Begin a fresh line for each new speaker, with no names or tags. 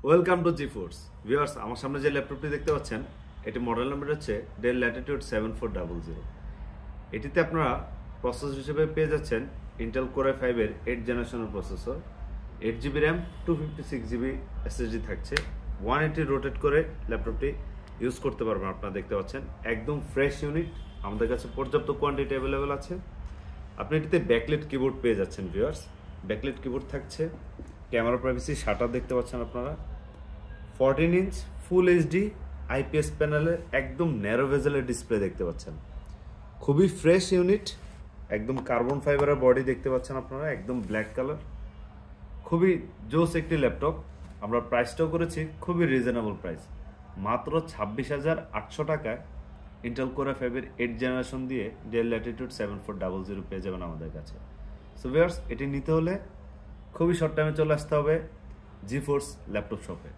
Welcome to G force viewers. আমার সামনে যে ল্যাপটপটি দেখতে পাচ্ছেন, এটি মডেল নাম্বার হচ্ছে ডেল ল্যাটিটিউড 7400। এটিতে আপনারা প্রসেসর হিসেবে পেয়ে যাচ্ছেন ইন্টেল কোর i5 এর 8 জেনারেশনের processor, 8GB RAM, 256GB SSD থাকছে। 180 রোটেট করে ল্যাপটপটি ইউজ করতে পারবেন। আপনারা দেখতে পাচ্ছেন একদম ফ্রেশ ইউনিট, আমাদের কাছে পর্যাপ্ত কোয়ান্টিটি অ্যাভেলেবেল আছে। আপনি এটিতে ব্যাকলাইট কিবোর্ড পেয়ে যাচ্ছেন ভিউয়ার্স। ব্যাকলাইট কিবোর্ড থাকছে, ক্যামেরা প্রাইভেসি শাটার দেখতে পাচ্ছেন আপনারা, 14 ইঞ্চ ফুল এইচডি আইপিএস প্যানেলের একদম ন্যারো ভেজেলের ডিসপ্লে দেখতে পাচ্ছেন। খুবই ফ্রেশ ইউনিট, একদম কার্বন ফাইবারের বডি দেখতে পাচ্ছেন আপনারা, একদম ব্ল্যাক কালার। খুবই জোস একটি ল্যাপটপ। আমরা প্রাইসটাও করেছি খুবই রিজনেবল প্রাইস, মাত্র 26,800 টাকায় ইন্টেল কোর i5 এর 8 জেনারেশন দিয়ে ডেল ল্যাটিটিউড 7400 পেয়ে যাবেন আমাদের কাছে। সো ভিউয়ার্স, এটি নিতে হলে খুবই শর্ট টাইমে চলে আসতে হবে জি ফোর্স ল্যাপটপ শপে।